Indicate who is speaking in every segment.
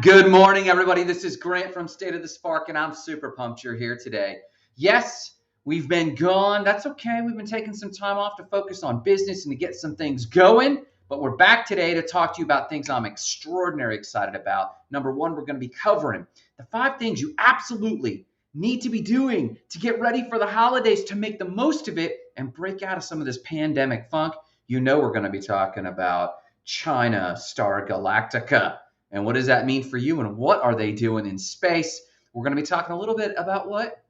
Speaker 1: Good morning, everybody. This is Grant from State of the Spark, and I'm super pumped you're here today. Yes, we've been gone. That's okay. We've been taking some time off to focus on business and to get some things going, but we're back today to talk to you about things I'm extraordinarily excited about. Number one, we're going to be covering the 5 things you absolutely need to be doing to get ready for the holidays, to make the most of it and break out of some of this pandemic funk. You know we're going to be talking about China star Galactica. And what does that mean for you? And what are they doing in space? We're going to be talking a little bit about what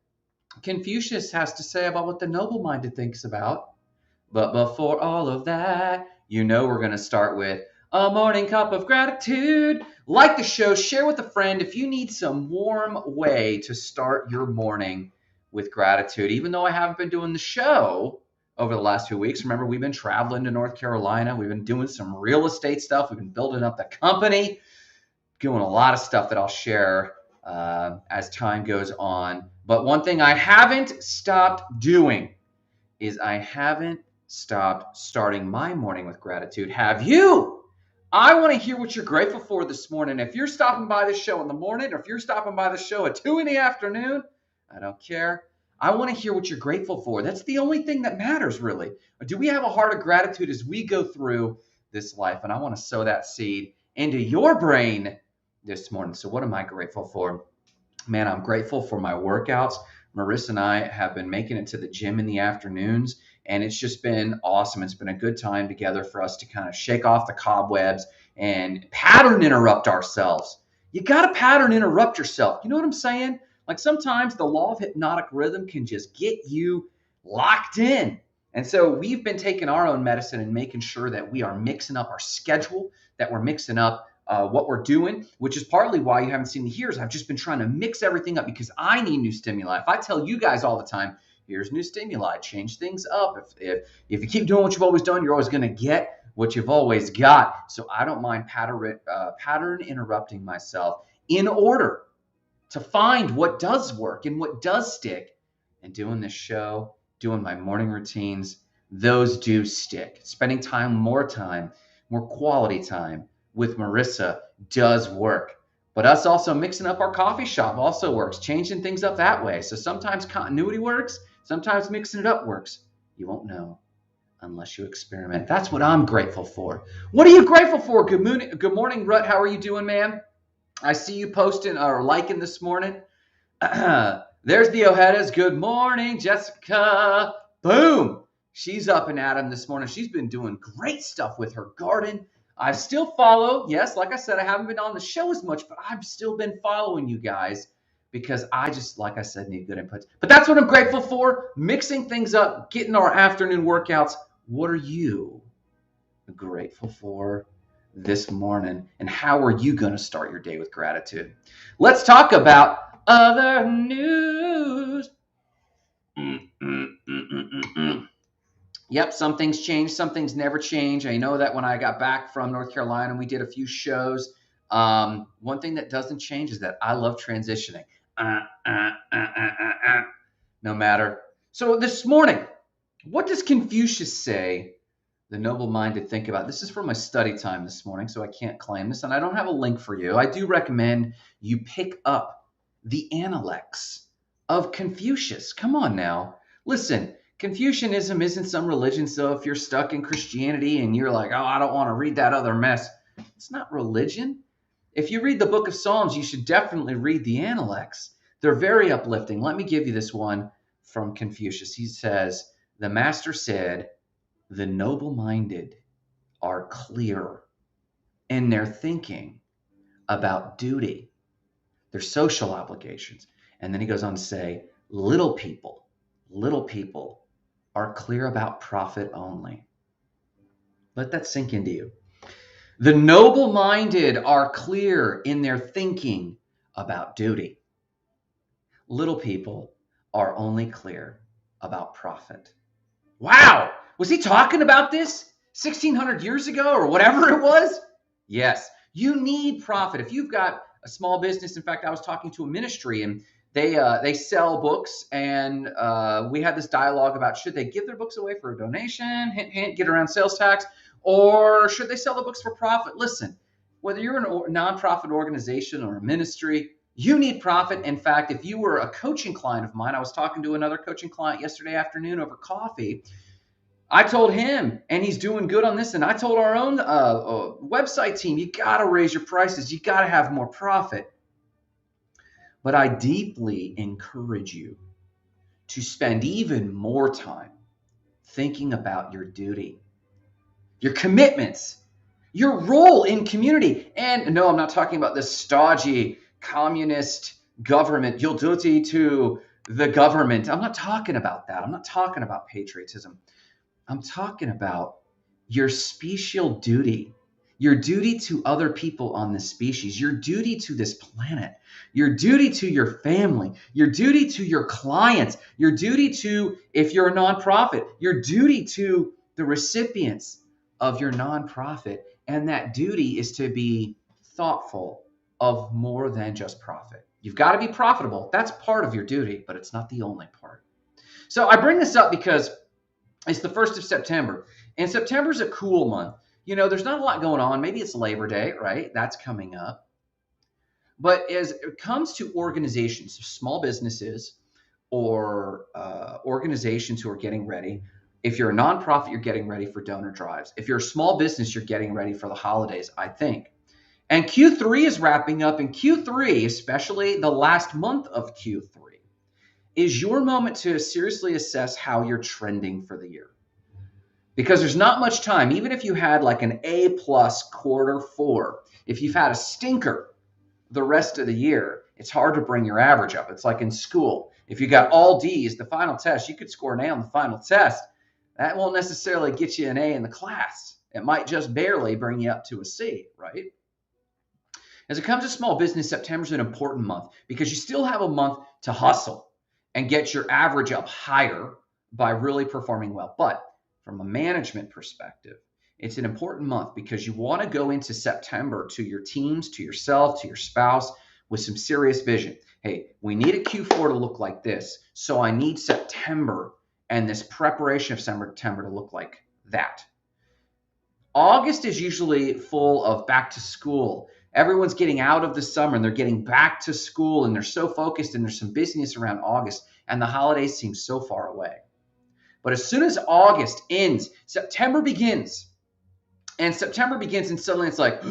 Speaker 1: Confucius has to say about what the noble-minded thinks about. But before all of that, you know we're going to start with a morning cup of gratitude. Like the show, share with a friend if you need some warm way to start your morning with gratitude. Even though I haven't been doing the show over the last few weeks, remember we've been traveling to North Carolina. We've been doing some real estate stuff. We've been building up the company. Doing a lot of stuff that I'll share as time goes on. But one thing I haven't stopped doing is I haven't stopped starting my morning with gratitude. Have you? I want to hear what you're grateful for this morning. If you're stopping by the show in the morning, or if you're stopping by the show at 2 in the afternoon, I don't care. I want to hear what you're grateful for. That's the only thing that matters, really. Do we have a heart of gratitude as we go through this life? And I want to sow that seed into your brain this morning. So what am I grateful for? Man, I'm grateful for my workouts. Marissa and I have been making it to the gym in the afternoons, and it's just been awesome. It's been a good time together for us to kind of shake off the cobwebs and pattern interrupt ourselves. You got to pattern interrupt yourself. You know what I'm saying? Like sometimes the law of hypnotic rhythm can just get you locked in. And so we've been taking our own medicine and making sure that we are mixing up our schedule, that we're mixing up what we're doing, which is partly why you haven't seen me here. Is I've just been trying to mix everything up because I need new stimuli. If I tell you guys all the time, here's new stimuli, change things up. If you keep doing what you've always done, you're always going to get what you've always got. So I don't mind pattern interrupting myself in order to find what does work and what does stick. And doing this show, doing my morning routines, those do stick. Spending more quality time with Marissa does work. But us also mixing up our coffee shop also works, changing things up that way. So sometimes continuity works, sometimes mixing it up works. You won't know unless you experiment. That's what I'm grateful for. What are you grateful for? Good morning, Rut. How are you doing, man? I see you posting or liking this morning. There's the Ojedas. Good morning, Jessica. Boom. She's up and at 'em this morning. She's been doing great stuff with her garden. I still follow. Yes, like I said, I haven't been on the show as much, but I've still been following you guys because I just, like I said, need good inputs. But that's what I'm grateful for, mixing things up, getting our afternoon workouts. What are you grateful for this morning? And how are you going to start your day with gratitude? Let's talk about other news. Yep, some things change, some things never change. I know that when I got back from North Carolina, we did a few shows. One thing that doesn't change is that I love transitioning. No matter. So this morning, what does Confucius say the noble-minded think about? This is from my study time this morning, so I can't claim this, and I don't have a link for you. I do recommend you pick up the Analects of Confucius. Come on now. Listen. Confucianism isn't some religion, so if you're stuck in Christianity and you're like, oh, I don't want to read that other mess, it's not religion. If you read the book of Psalms, you should definitely read the Analects. They're very uplifting. Let me give you this one from Confucius. He says, the master said, the noble-minded are clear in their thinking about duty, their social obligations. And then he goes on to say, little people are clear about profit only. Let that sink into you. The noble-minded are clear in their thinking about duty. Little people are only clear about profit. Wow! Was he talking about this 1,600 years ago or whatever it was? Yes. You need profit. If you've got a small business, in fact, I was talking to a ministry and they sell books, and we had this dialogue about should they give their books away for a donation, hint, hint, get around sales tax, or should they sell the books for profit? Listen, Whether you're a nonprofit organization or a ministry, you need profit. In fact, if you were a coaching client of mine, I was talking to another coaching client yesterday afternoon over coffee. I told him, and he's doing good on this, and I told our own website team, you got to raise your prices. You got to have more profit. But I deeply encourage you to spend even more time thinking about your duty, your commitments, your role in community. And no, I'm not talking about this stodgy communist government, your duty to the government. I'm not talking about that. I'm not talking about patriotism. I'm talking about your special duty, your duty to other people on this species, your duty to this planet, your duty to your family, your duty to your clients, your duty to, if you're a nonprofit, your duty to the recipients of your nonprofit. And that duty is to be thoughtful of more than just profit. You've got to be profitable. That's part of your duty, but it's not the only part. So I bring this up because it's the 1st of September, and September is a cool month. You know, there's not a lot going on. Maybe it's Labor Day, right? That's coming up. But as it comes to organizations, small businesses or organizations who are getting ready, if you're a nonprofit, you're getting ready for donor drives. If you're a small business, you're getting ready for the holidays, I think. And Q3 is wrapping up, and Q3, especially the last month of Q3, is your moment to seriously assess how you're trending for the year. Because there's not much time, even if you had like an A+ Q4, if you've had a stinker the rest of the year, it's hard to bring your average up. It's like in school. If you got all D's, the final test, you could score an A on the final test. That won't necessarily get you an A in the class. It might just barely bring you up to a C, right? As it comes to small business, September is an important month because you still have a month to hustle and get your average up higher by really performing well. But from a management perspective, it's an important month because you want to go into September to your teams, to yourself, to your spouse with some serious vision. Hey, we need a Q4 to look like this, so I need September and this preparation of September to look like that. August is usually full of back to school. Everyone's getting out of the summer and they're getting back to school and they're so focused, and there's some busyness around August, and the holidays seem so far away. But as soon as August ends, September begins. And September begins, and suddenly it's like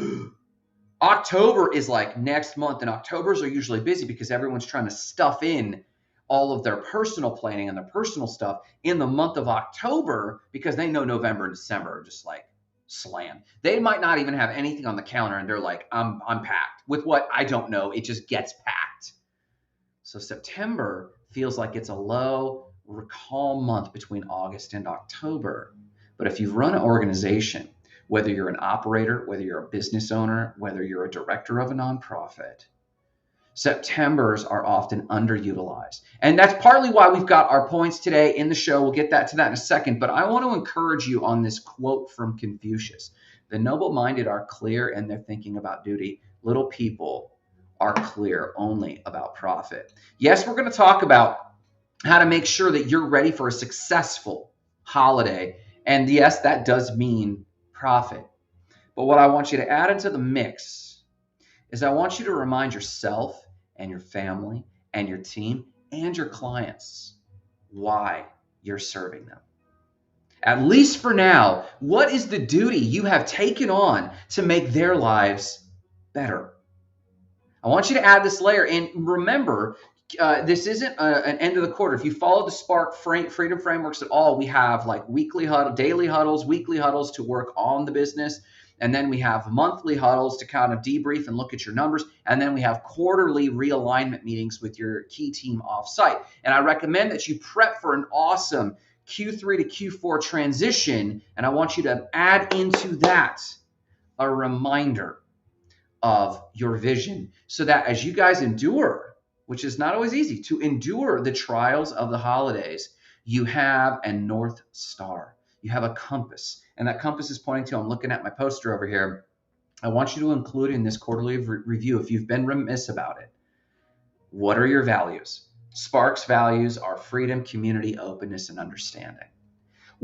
Speaker 1: October is like next month, and Octobers are usually busy because everyone's trying to stuff in all of their personal planning and their personal stuff in the month of October because they know November and December are just like slammed. They might not even have anything on the counter, and they're like, I'm packed. With what? I don't know. It just gets packed. So September feels like it's a low, calm month between August and October. But if you've run an organization, whether you're an operator, whether you're a business owner, whether you're a director of a nonprofit, Septembers are often underutilized. And that's partly why we've got our points today in the show. We'll get to that in a second. But I want to encourage you on this quote from Confucius. The noble-minded are clear in their thinking about duty. Little people are clear only about profit. Yes, we're going to talk about how to make sure that you're ready for a successful holiday. And yes, that does mean profit. But what I want you to add into the mix is I want you to remind yourself and your family and your team and your clients why you're serving them. At least for now, what is the duty you have taken on to make their lives better? I want you to add this layer. And remember, this isn't an end of the quarter. If you follow the Spark Freedom Frameworks at all, we have like weekly huddle, daily huddles, weekly huddles to work on the business. And then we have monthly huddles to kind of debrief and look at your numbers. And then we have quarterly realignment meetings with your key team offsite. And I recommend that you prep for an awesome Q3 to Q4 transition. And I want you to add into that a reminder of your vision so that as you guys endure, which is not always easy, to endure the trials of the holidays, you have a North Star. You have a compass. And that compass is pointing to, I'm looking at my poster over here. I want you to include in this quarterly review, if you've been remiss about it, what are your values? Spark's values are freedom, community, openness, and understanding.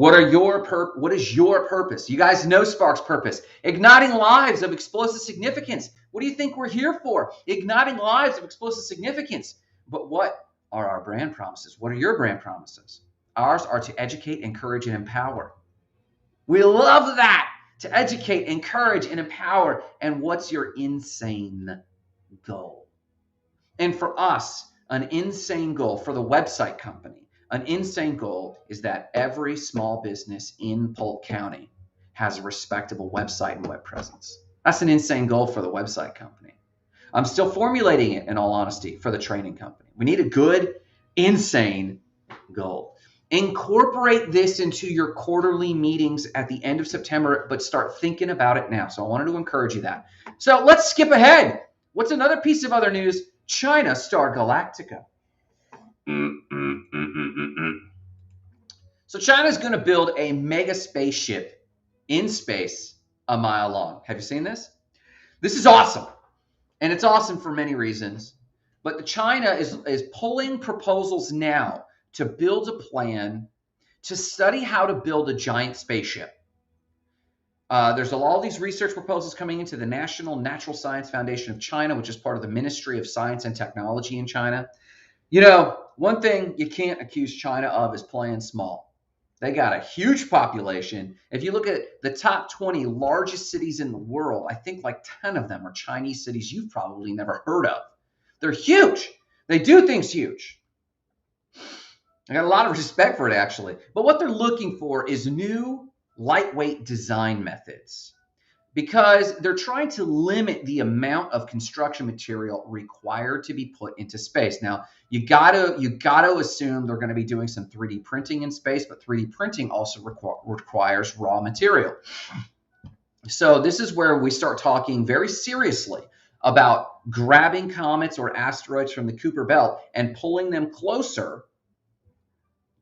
Speaker 1: What is your purpose? You guys know Spark's purpose. Igniting lives of explosive significance. What do you think we're here for? Igniting lives of explosive significance. But what are our brand promises? What are your brand promises? Ours are to educate, encourage, and empower. We love that. To educate, encourage, and empower. And what's your insane goal? And for us, an insane goal for the website company, an insane goal is that every small business in Polk County has a respectable website and web presence. That's an insane goal for the website company. I'm still formulating it, in all honesty, for the training company. We need a good, insane goal. Incorporate this into your quarterly meetings at the end of September, but start thinking about it now. So I wanted to encourage you that. So let's skip ahead. What's another piece of other news? China star Galactica. So China's going to build a mega spaceship in space a mile long. Have you seen this? This is awesome. And it's awesome for many reasons. But China is pulling proposals now to build a plan to study how to build a giant spaceship. There's all these research proposals coming into the National Natural Science Foundation of China, which is part of the Ministry of Science and Technology in China. You know, one thing you can't accuse China of is playing small. They got a huge population. If you look at the top 20 largest cities in the world, I think like 10 of them are Chinese cities you've probably never heard of. They're huge. They do things huge. I got a lot of respect for it, actually. But what they're looking for is new, lightweight design methods, because they're trying to limit the amount of construction material required to be put into space. Now, you gotta assume they're going to be doing some 3D printing in space, but 3D printing also requires raw material. So this is where we start talking very seriously about grabbing comets or asteroids from the Kuiper Belt and pulling them closer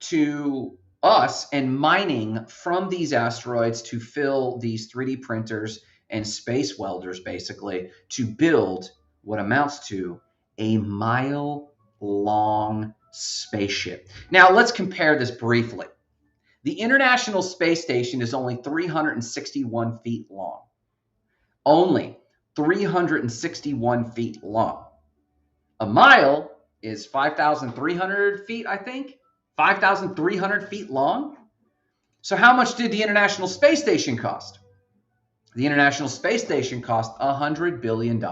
Speaker 1: to us and mining from these asteroids to fill these 3D printers and space welders, basically, to build what amounts to a mile-long spaceship. Now, let's compare this briefly. The International Space Station is only 361 feet long. Only 361 feet long. A mile is 5,300 feet, I think. 5,300 feet long. So how much did the International Space Station cost? The International Space Station cost $100 billion.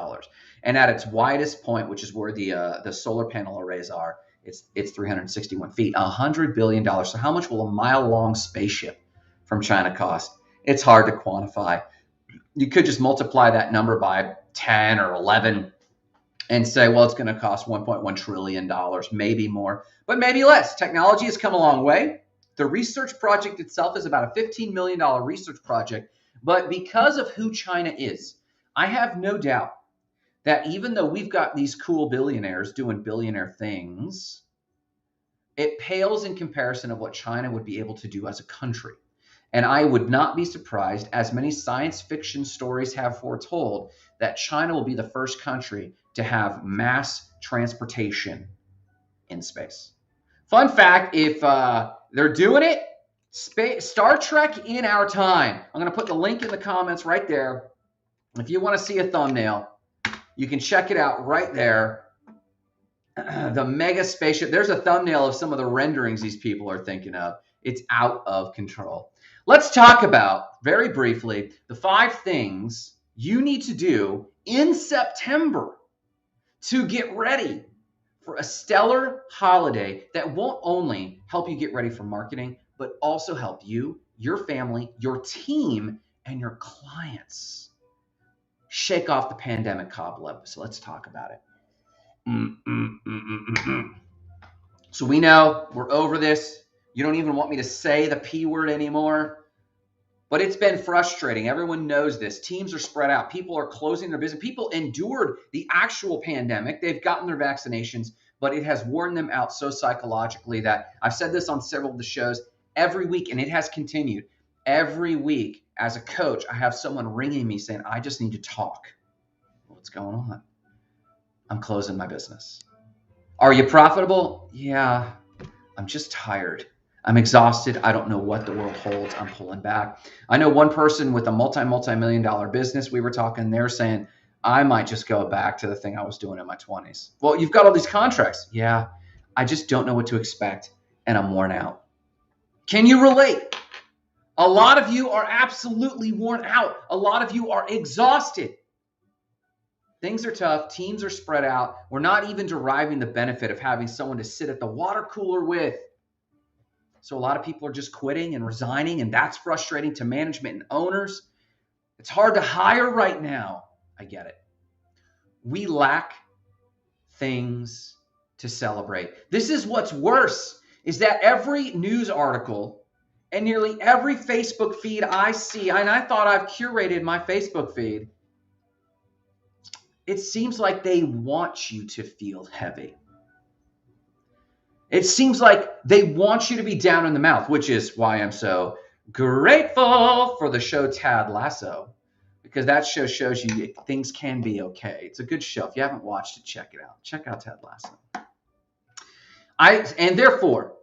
Speaker 1: And at its widest point, which is where the solar panel arrays are, it's 361 feet, $100 billion. So how much will a mile-long spaceship from China cost? It's hard to quantify. You could just multiply that number by 10 or 11 and say, well, it's going to cost $1.1 trillion, maybe more, but maybe less. Technology has come a long way. The research project itself is about a $15 million research project, but because of who China is, I have no doubt that even though we've got these cool billionaires doing billionaire things, it pales in comparison of what China would be able to do as a country. And I would not be surprised, as many science fiction stories have foretold, that China will be the first country to have mass transportation in space. Fun fact, if they're doing it, Star Trek in Our Time. I'm going to put the link in the comments right there. If you want to see a thumbnail, you can check it out right there. The mega spaceship. There's a thumbnail of some of the renderings these people are thinking of. It's out of control. Let's talk about, very briefly, the 5 things you need to do in September to get ready for a stellar holiday that won't only help you get ready for marketing, but also help you, your family, your team, and your clients shake off the pandemic cobweb. So let's talk about it. So we know we're over this. You don't even want me to say the P word anymore. But it's been frustrating. Everyone knows this. Teams are spread out. People are closing their business. People endured the actual pandemic. They've gotten their vaccinations, but it has worn them out so psychologically that I've said this on several of the shows every week, and it has continued. Every week, as a coach, I have someone ringing me saying, I just need to talk. What's going on? I'm closing my business. Are you profitable? Yeah, I'm just tired. I'm exhausted. I don't know what the world holds. I'm pulling back. I know one person with a multi-million dollar business. We were talking, they're saying, I might just go back to the thing I was doing in my 20s. Well, you've got all these contracts. Yeah, I just don't know what to expect, and I'm worn out. Can you relate? A lot of you are absolutely worn out. A lot of you are exhausted. Things are tough. Teams are spread out. We're not even deriving the benefit of having someone to sit at the water cooler with. So a lot of people are just quitting and resigning, and that's frustrating to management and owners. It's hard to hire right now. I get it. We lack things to celebrate. This is what's worse, is that every news article and nearly every Facebook feed I see, and I thought I've curated my Facebook feed, it seems like they want you to feel heavy. It seems like they want you to be down in the mouth, which is why I'm so grateful for the show Ted Lasso, because that show shows you things can be okay. It's a good show. If you haven't watched it, check it out. Check out Ted Lasso. And therefore,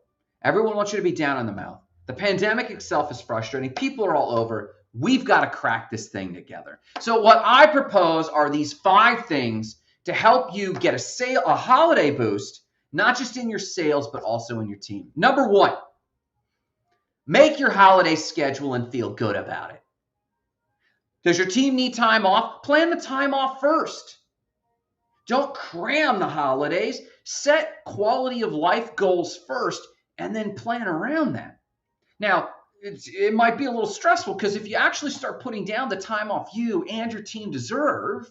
Speaker 1: everyone wants you to be down in the mouth. The pandemic itself is frustrating. People are all over. We've got to crack this thing together. So what I propose are these 5 things to help you get a holiday boost, not just in your sales, but also in your team. Number 1, make your holiday schedule and feel good about it. Does your team need time off? Plan the time off first. Don't cram the holidays. Set quality of life goals first and then plan around that. Now, it might be a little stressful because if you actually start putting down the time off you and your team deserve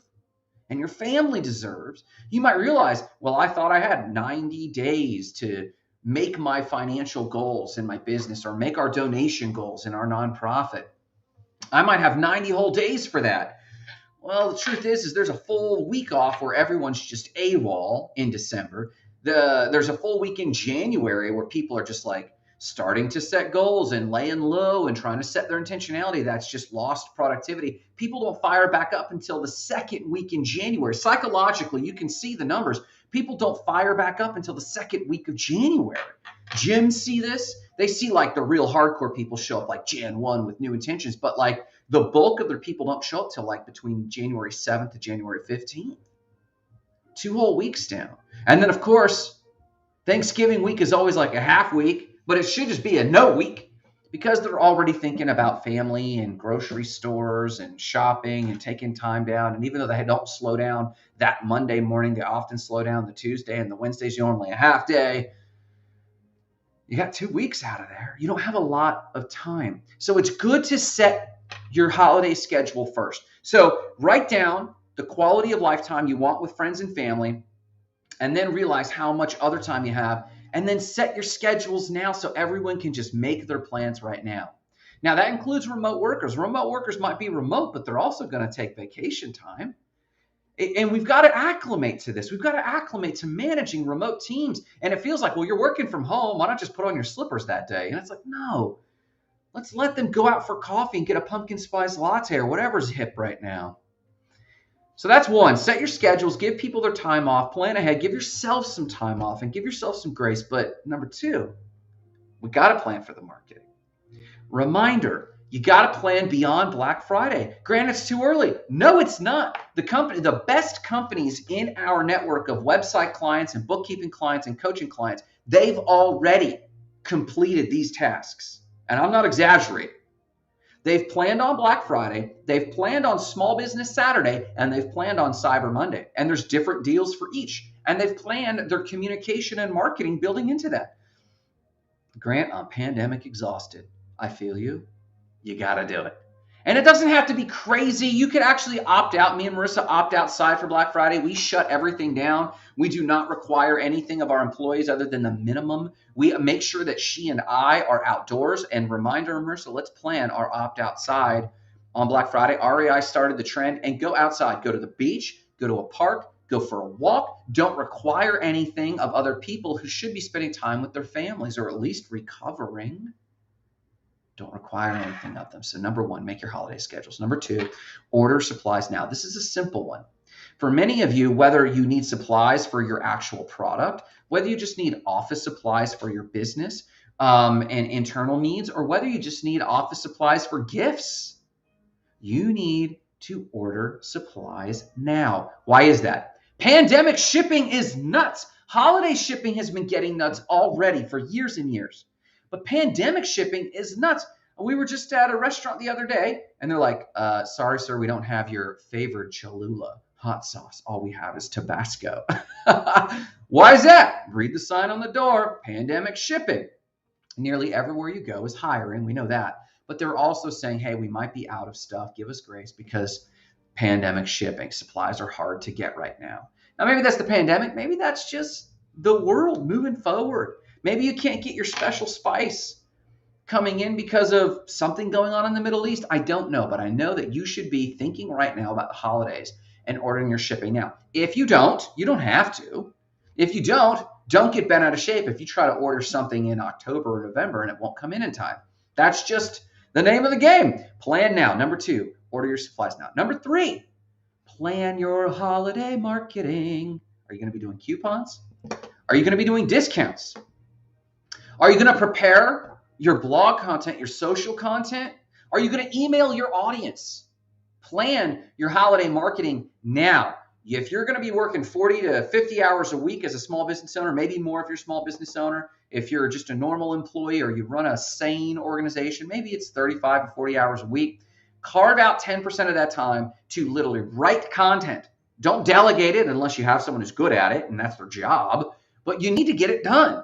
Speaker 1: and your family deserves, you might realize, well, I thought I had 90 days to make my financial goals in my business or make our donation goals in our nonprofit. I might have 90 whole days for that. Well, the truth is there's a full week off where everyone's just AWOL in December. There's a full week in January where people are just like starting to set goals and laying low and trying to set their intentionality. That's just lost productivity. People don't fire back up until the second week in January. Psychologically, you can see the numbers. People don't fire back up until the second week of January. Gyms see this. They see like the real hardcore people show up like Jan 1 with new intentions, but like the bulk of their people don't show up till like between January 7th to January 15th. 2 whole weeks down. And then of course, Thanksgiving week is always like a half week, but it should just be a no week because they're already thinking about family and grocery stores and shopping and taking time down. And even though they don't slow down that Monday morning, they often slow down the Tuesday, and the Wednesday's normally a half day. You got 2 weeks out of there. You don't have a lot of time. So it's good to set your holiday schedule first. So write down the quality of life time you want with friends and family, and then realize how much other time you have, and then set your schedules now so everyone can just make their plans right now. Now, that includes remote workers. Remote workers might be remote, but they're also going to take vacation time. And we've got to acclimate to this. We've got to acclimate to managing remote teams. And it feels like, well, you're working from home. Why not just put on your slippers that day? And it's like, no, let's let them go out for coffee and get a pumpkin spice latte or whatever's hip right now. So that's 1. Set your schedules. Give people their time off. Plan ahead. Give yourself some time off and give yourself some grace. But number 2, we got to plan for the marketing. Reminder, you got to plan beyond Black Friday. Granted, it's too early. No, it's not. The best companies in our network of website clients and bookkeeping clients and coaching clients, they've already completed these tasks. And I'm not exaggerating. They've planned on Black Friday, they've planned on Small Business Saturday, and they've planned on Cyber Monday. And there's different deals for each. And they've planned their communication and marketing building into that. Grant, I'm pandemic exhausted. I feel you. You got to do it. And it doesn't have to be crazy. You could actually opt out. Me and Marissa opt outside for Black Friday. We shut everything down. We do not require anything of our employees other than the minimum. We make sure that she and I are outdoors. And reminder, Marissa, let's plan our opt outside on Black Friday. REI started the trend, and go outside. Go to the beach, go to a park, go for a walk. Don't require anything of other people who should be spending time with their families or at least recovering. Don't require anything of them. So number 1, make your holiday schedules. Number 2, order supplies now. This is a simple one. For many of you, whether you need supplies for your actual product, whether you just need office supplies for your business, and internal needs, or whether you just need office supplies for gifts, you need to order supplies now. Why is that? Pandemic shipping is nuts. Holiday shipping has been getting nuts already for years and years. But pandemic shipping is nuts. We were just at a restaurant the other day, and they're like, sorry, sir, we don't have your favorite Cholula hot sauce. All we have is Tabasco. Why is that? Read the sign on the door, pandemic shipping. Nearly everywhere you go is hiring. We know that. But they're also saying, hey, we might be out of stuff. Give us grace because pandemic shipping. Supplies are hard to get right now. Now, maybe that's the pandemic. Maybe that's just the world moving forward. Maybe you can't get your special spice coming in because of something going on in the Middle East. I don't know, but I know that you should be thinking right now about the holidays and ordering your shipping now. If you don't, you don't have to. If you don't get bent out of shape if you try to order something in October or November and it won't come in time. That's just the name of the game. Plan now. Number 2, order your supplies now. Number 3, plan your holiday marketing. Are you going to be doing coupons? Are you going to be doing discounts? Are you going to prepare your blog content, your social content? Are you going to email your audience? Plan your holiday marketing now. If you're going to be working 40 to 50 hours a week as a small business owner, maybe more if you're a small business owner, if you're just a normal employee or you run a sane organization, maybe it's 35 to 40 hours a week. Carve out 10% of that time to literally write content. Don't delegate it unless you have someone who's good at it and that's their job, but you need to get it done.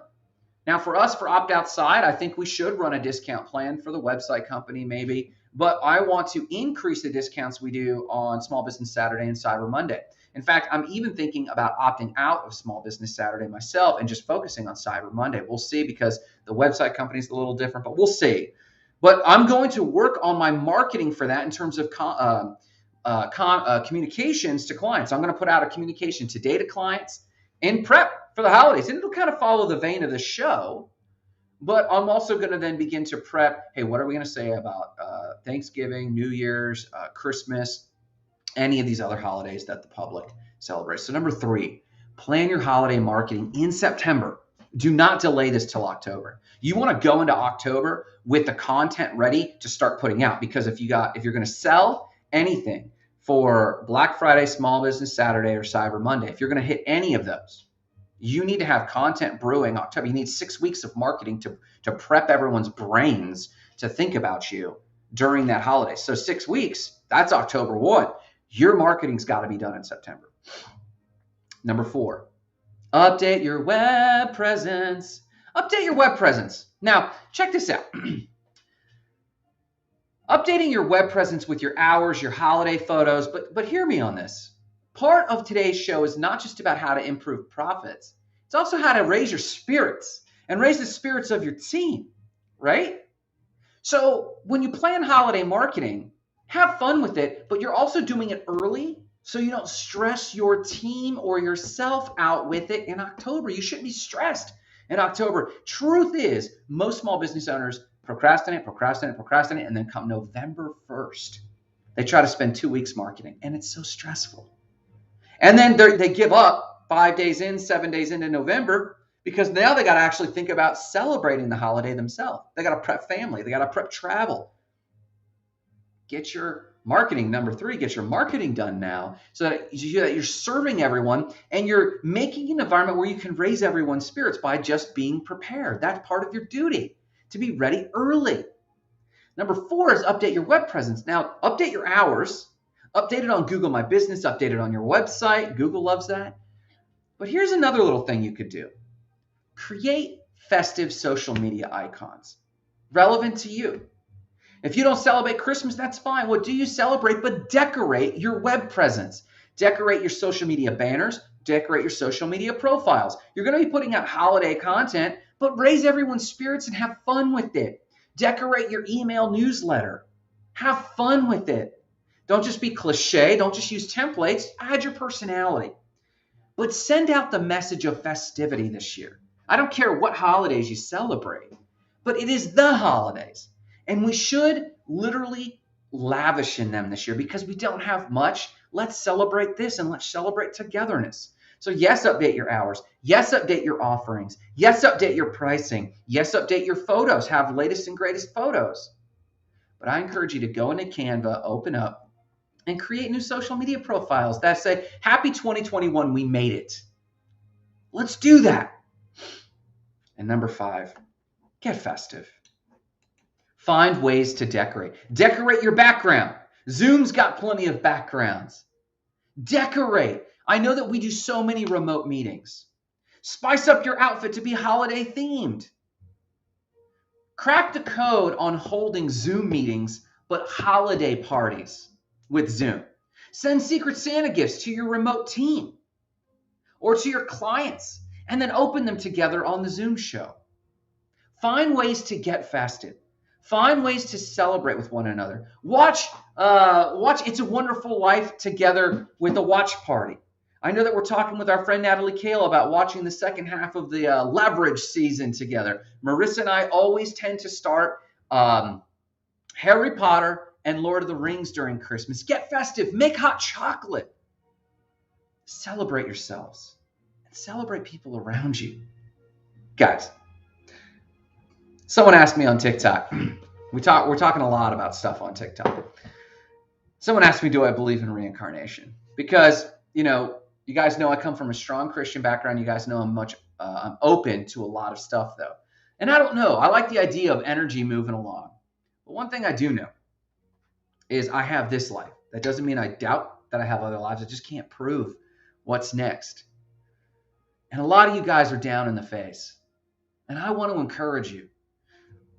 Speaker 1: Now for us, for Opt Outside, I think we should run a discount plan for the website company maybe, but I want to increase the discounts we do on Small Business Saturday and Cyber Monday. In fact, I'm even thinking about opting out of Small Business Saturday myself and just focusing on Cyber Monday. We'll see because the website company is a little different, but we'll see. But I'm going to work on my marketing for that in terms of communications to clients. I'm going to put out a communication today to clients in prep for the holidays. And it'll kind of follow the vein of the show. But I'm also going to then begin to prep, hey, what are we going to say about Thanksgiving, New Year's, Christmas, any of these other holidays that the public celebrates. So number 3, plan your holiday marketing in September. Do not delay this till October. You want to go into October with the content ready to start putting out, because if you're going to sell anything for Black Friday, Small Business Saturday, or Cyber Monday, if you're going to hit any of those, you need to have content brewing October. You need 6 weeks of marketing to prep everyone's brains to think about you during that holiday. So 6 weeks, that's October 1. Your marketing's got to be done in September. Number 4, update your web presence. Update your web presence. Now, check this out. Updating your web presence with your hours, your holiday photos, but hear me on this. Part of today's show is not just about how to improve profits. It's also how to raise your spirits and raise the spirits of your team, right? So when you plan holiday marketing, have fun with it, but you're also doing it early so you don't stress your team or yourself out with it in October. You shouldn't be stressed in October. Truth is, most small business owners procrastinate, and then come November 1st, they try to spend 2 weeks marketing, and it's so stressful. And then they give up 5 days in, 7 days into November, because now they got to actually think about celebrating the holiday themselves. They got to prep family. They got to prep travel. Get your marketing, number 3, get your marketing done now so that you're serving everyone and you're making an environment where you can raise everyone's spirits by just being prepared. That's part of your duty, to be ready early. Number 4 is update your web presence. Now, update your hours. Update it on Google My Business. Update it on your website. Google loves that. But here's another little thing you could do. Create festive social media icons relevant to you. If you don't celebrate Christmas, that's fine. What do you celebrate? But decorate your web presence. Decorate your social media banners. Decorate your social media profiles. You're going to be putting out holiday content, but raise everyone's spirits and have fun with it. Decorate your email newsletter. Have fun with it. Don't just be cliche. Don't just use templates. Add your personality. But send out the message of festivity this year. I don't care what holidays you celebrate, but it is the holidays. And we should literally lavish in them this year because we don't have much. Let's celebrate this and let's celebrate togetherness. So yes, update your hours. Yes, update your offerings. Yes, update your pricing. Yes, update your photos. Have latest and greatest photos. But I encourage you to go into Canva, open up, and create new social media profiles that say, happy 2021, we made it. Let's do that. And number 5, get festive. Find ways to decorate. Decorate your background. Zoom's got plenty of backgrounds. Decorate. I know that we do so many remote meetings. Spice up your outfit to be holiday themed. Crack the code on holding Zoom meetings, but holiday parties with Zoom. Send Secret Santa gifts to your remote team or to your clients, and then open them together on the Zoom show. Find ways to get festive. Find ways to celebrate with one another. Watch It's a Wonderful Life together with a watch party. I know that we're talking with our friend Natalie Kale about watching the second half of the Leverage season together. Marissa and I always tend to start Harry Potter and Lord of the Rings during Christmas. Get festive. Make hot chocolate. Celebrate yourselves and celebrate people around you. Guys, someone asked me on TikTok. We're talking a lot about stuff on TikTok. Someone asked me, do I believe in reincarnation? Because, you guys know I come from a strong Christian background. You guys know I'm open to a lot of stuff, though. And I don't know. I like the idea of energy moving along. But one thing I do know is I have this life. That doesn't mean I doubt that I have other lives. I just can't prove what's next. And a lot of you guys are down in the face. And I want to encourage you.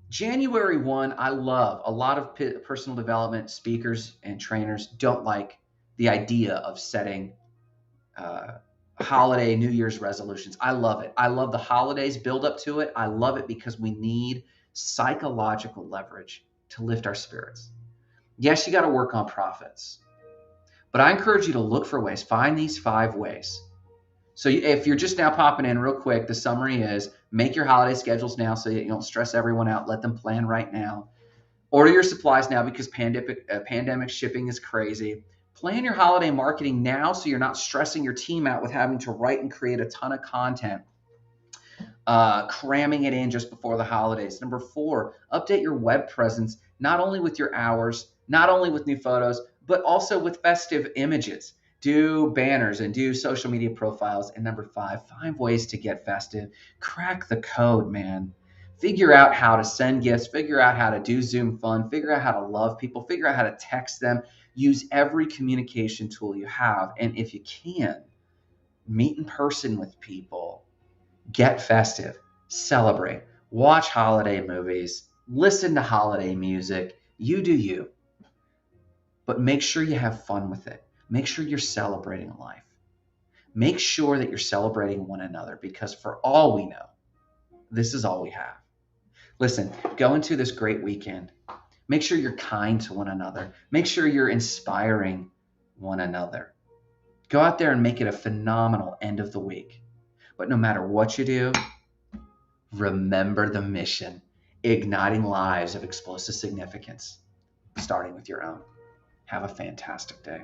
Speaker 1: January 1, I love a lot of personal development speakers and trainers don't like the idea of setting holiday New Year's resolutions. I love it. I love the holidays, build up to it. I love it because we need psychological leverage to lift our spirits. Yes, you got to work on profits, but I encourage you to look for ways. Find these 5 ways. So if you're just now popping in real quick, the summary is make your holiday schedules now so that you don't stress everyone out. Let them plan right now. Order your supplies now because pandemic shipping is crazy. Plan your holiday marketing now so you're not stressing your team out with having to write and create a ton of content, cramming it in just before the holidays. Number 4, update your web presence, not only with your hours, not only with new photos, but also with festive images. Do banners and do social media profiles. And number 5, find ways to get festive. Crack the code, man. Figure out how to send gifts. Figure out how to do Zoom fun. Figure out how to love people. Figure out how to text them. Use every communication tool you have. And if you can, meet in person with people. Get festive. Celebrate. Watch holiday movies. Listen to holiday music. You do you. But make sure you have fun with it. Make sure you're celebrating life. Make sure that you're celebrating one another because for all we know, this is all we have. Listen, go into this great weekend. Make sure you're kind to one another. Make sure you're inspiring one another. Go out there and make it a phenomenal end of the week. But no matter what you do, remember the mission, igniting lives of explosive significance, starting with your own. Have a fantastic day.